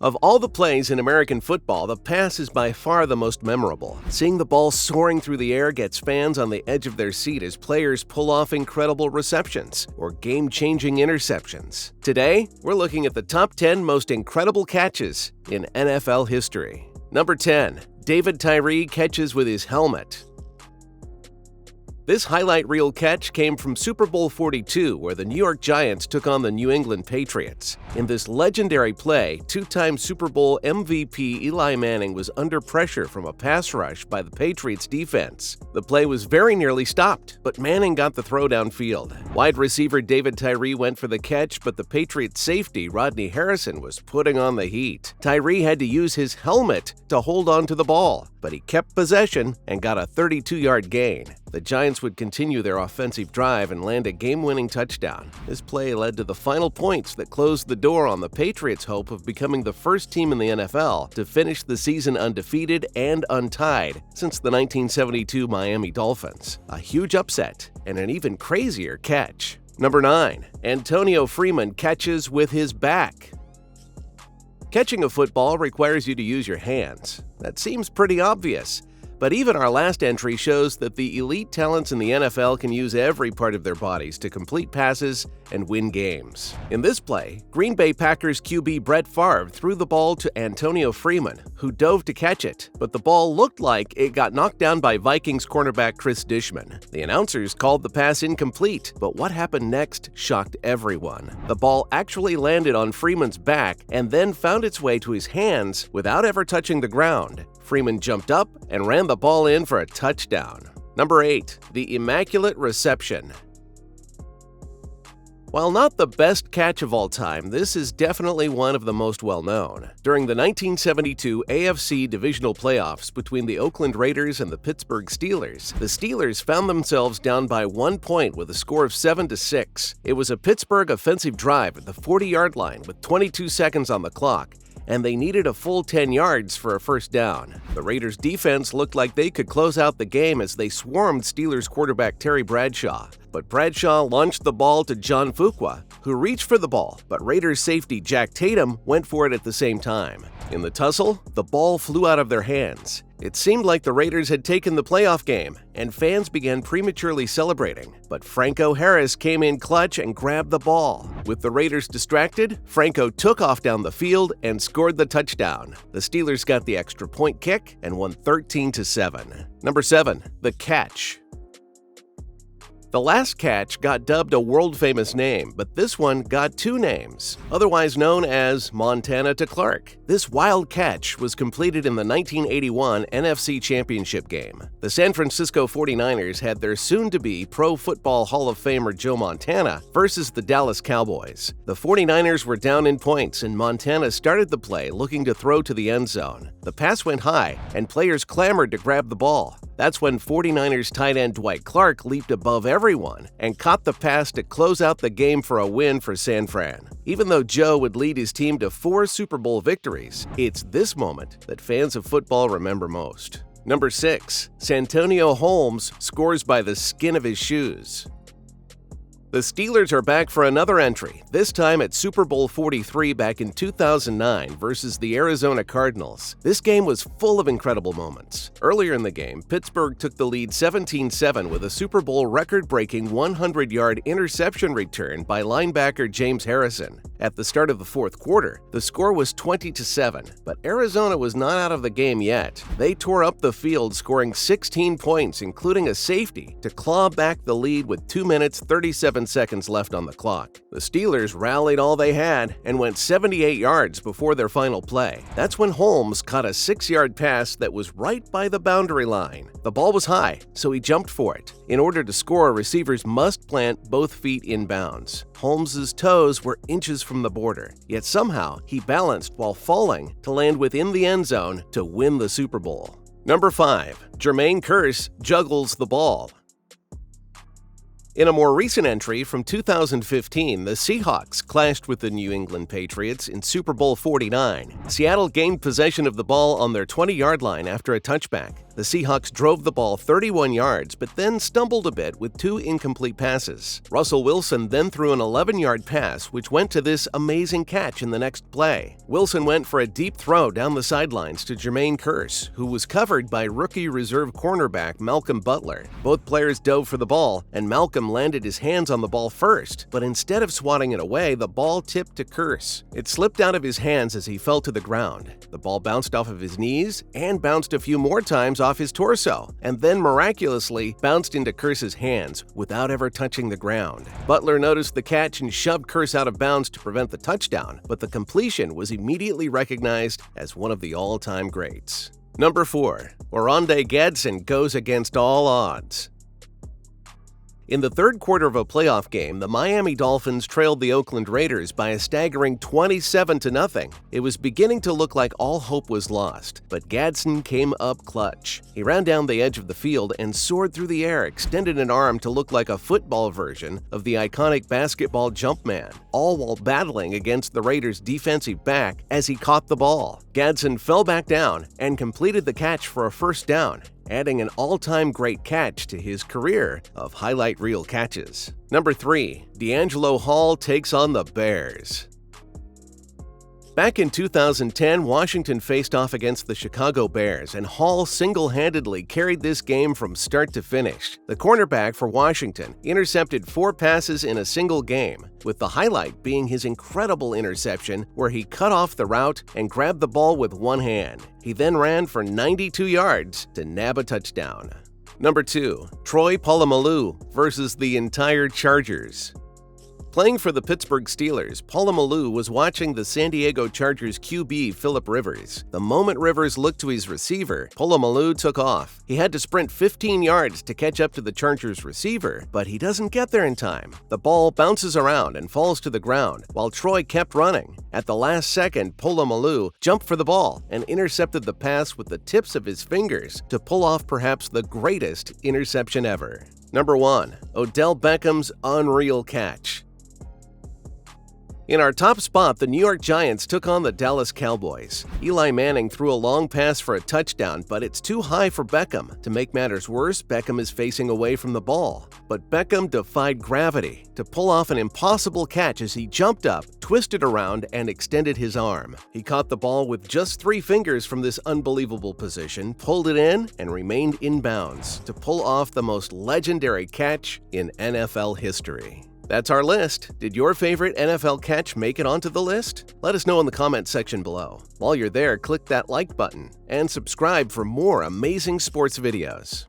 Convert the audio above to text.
Of all the plays in American football, the pass is by far the most memorable. Seeing the ball soaring through the air gets fans on the edge of their seat as players pull off incredible receptions or game-changing interceptions. Today, we're looking at the top 10 most incredible catches in NFL history. Number 10. David Tyree catches with his helmet. This highlight reel catch came from Super Bowl 42, where the New York Giants took on the New England Patriots. In this legendary play, two-time Super Bowl MVP Eli Manning was under pressure from a pass rush by the Patriots defense. The play was very nearly stopped, but Manning got the throw downfield. Wide receiver David Tyree went for the catch, but the Patriots safety Rodney Harrison was putting on the heat. Tyree had to use his helmet to hold on to the ball, but he kept possession and got a 32-yard gain. The Giants would continue their offensive drive and land a game-winning touchdown. This play led to the final points that closed the door on the Patriots' hope of becoming the first team in the NFL to finish the season undefeated and untied since the 1972 Miami Dolphins. A huge upset and an even crazier catch. Number 9. Antonio Freeman catches with his back. Catching a football requires you to use your hands. That seems pretty obvious. But even our last entry shows that the elite talents in the NFL can use every part of their bodies to complete passes and win games. In this play, Green Bay Packers QB Brett Favre threw the ball to Antonio Freeman, who dove to catch it, but the ball looked like it got knocked down by Vikings cornerback Chris Dishman. The announcers called the pass incomplete, but what happened next shocked everyone. The ball actually landed on Freeman's back and then found its way to his hands without ever touching the ground. Freeman jumped up and ran the ball in for a touchdown. Number 8. The immaculate reception. While not the best catch of all time, this is definitely one of the most well-known. During the 1972 AFC divisional playoffs between the Oakland Raiders and the Pittsburgh Steelers, the Steelers found themselves down by 1 point with a score of 7-6. It was a Pittsburgh offensive drive at the 40-yard line with 22 seconds on the clock, and they needed a full 10 yards for a first down. The Raiders' defense looked like they could close out the game as they swarmed Steelers quarterback Terry Bradshaw. But Bradshaw launched the ball to John Fuqua, who reached for the ball, but Raiders safety Jack Tatum went for it at the same time. In the tussle, the ball flew out of their hands. It seemed like the Raiders had taken the playoff game, and fans began prematurely celebrating. But Franco Harris came in clutch and grabbed the ball. With the Raiders distracted, Franco took off down the field and scored the touchdown. The Steelers got the extra point kick and won 13-7. Number 7. The catch. The last catch got dubbed a world-famous name, but this one got 2 names, otherwise known as Montana to Clark. This wild catch was completed in the 1981 NFC Championship game. The San Francisco 49ers had their soon-to-be Pro Football Hall of Famer Joe Montana versus the Dallas Cowboys. The 49ers were down in points, and Montana started the play looking to throw to the end zone. The pass went high, and players clamored to grab the ball. That's when 49ers tight end Dwight Clark leaped above everyone and caught the pass to close out the game for a win for San Fran. Even though Joe would lead his team to 4 Super Bowl victories, it's this moment that fans of football remember most. Number 6. Santonio Holmes scores by the skin of his shoes. The Steelers are back for another entry, this time at Super Bowl 43 back in 2009 versus the Arizona Cardinals. This game was full of incredible moments. Earlier in the game, Pittsburgh took the lead 17-7 with a Super Bowl record-breaking 100-yard interception return by linebacker James Harrison. At the start of the fourth quarter, the score was 20-7, but Arizona was not out of the game yet. They tore up the field, scoring 16 points, including a safety, to claw back the lead with 2 minutes 37 seconds left on the clock. The Steelers rallied all they had and went 78 yards before their final play. That's when Holmes caught a 6-yard pass that was right by the boundary line. The ball was high, so he jumped for it. In order to score, receivers must plant both feet in bounds. Holmes' toes were inches from the border, yet somehow he balanced while falling to land within the end zone to win the Super Bowl. Number 5. Jermaine Kearse juggles the ball. In a more recent entry from 2015, the Seahawks clashed with the New England Patriots in Super Bowl 49. Seattle gained possession of the ball on their 20-yard line after a touchback. The Seahawks drove the ball 31 yards, but then stumbled a bit with 2 incomplete passes. Russell Wilson then threw an 11-yard pass, which went to this amazing catch in the next play. Wilson went for a deep throw down the sidelines to Jermaine Kearse, who was covered by rookie reserve cornerback Malcolm Butler. Both players dove for the ball, and Malcolm landed his hands on the ball first, but instead of swatting it away, the ball tipped to Kearse. It slipped out of his hands as he fell to the ground. The ball bounced off of his knees and bounced a few more times off his torso, and then miraculously bounced into Kearse's hands without ever touching the ground. Butler noticed the catch and shoved Kearse out of bounds to prevent the touchdown, but the completion was immediately recognized as one of the all-time greats. Number 4. ORONDE GADSDEN goes against all odds. In the third quarter of a playoff game, the Miami Dolphins trailed the Oakland Raiders by a staggering 27-0. It was beginning to look like all hope was lost, but GADSDEN came up clutch. He ran down the edge of the field and soared through the air, extended an arm to look like a football version of the iconic basketball Jumpman, all while battling against the Raiders' defensive back as he caught the ball. GADSDEN fell back down and completed the catch for a first down, adding an all-time great catch to his career of highlight reel catches. Number 3. DeAngelo Hall takes on the Bears. Back in 2010, Washington faced off against the Chicago Bears, and Hall single-handedly carried this game from start to finish. The cornerback for Washington intercepted 4 passes in a single game, with the highlight being his incredible interception where he cut off the route and grabbed the ball with one hand. He then ran for 92 yards to nab a touchdown. Number 2. Troy Polamalu versus the entire Chargers. Playing for the Pittsburgh Steelers, Polamalu was watching the San Diego Chargers QB Philip Rivers. The moment Rivers looked to his receiver, Polamalu took off. He had to sprint 15 yards to catch up to the Chargers receiver, but he doesn't get there in time. The ball bounces around and falls to the ground, while Troy kept running. At the last second, Polamalu jumped for the ball and intercepted the pass with the tips of his fingers to pull off perhaps the greatest interception ever. Number 1. Odell Beckham's unreal catch. In our top spot, the New York Giants took on the Dallas Cowboys. Eli Manning threw a long pass for a touchdown, but it's too high for Beckham. To make matters worse, Beckham is facing away from the ball. But Beckham defied gravity to pull off an impossible catch as he jumped up, twisted around, and extended his arm. He caught the ball with just 3 fingers from this unbelievable position, pulled it in, and remained in bounds to pull off the most legendary catch in NFL history. That's our list. Did your favorite NFL catch make it onto the list? Let us know in the comments section below. While you're there, click that like button and subscribe for more amazing sports videos.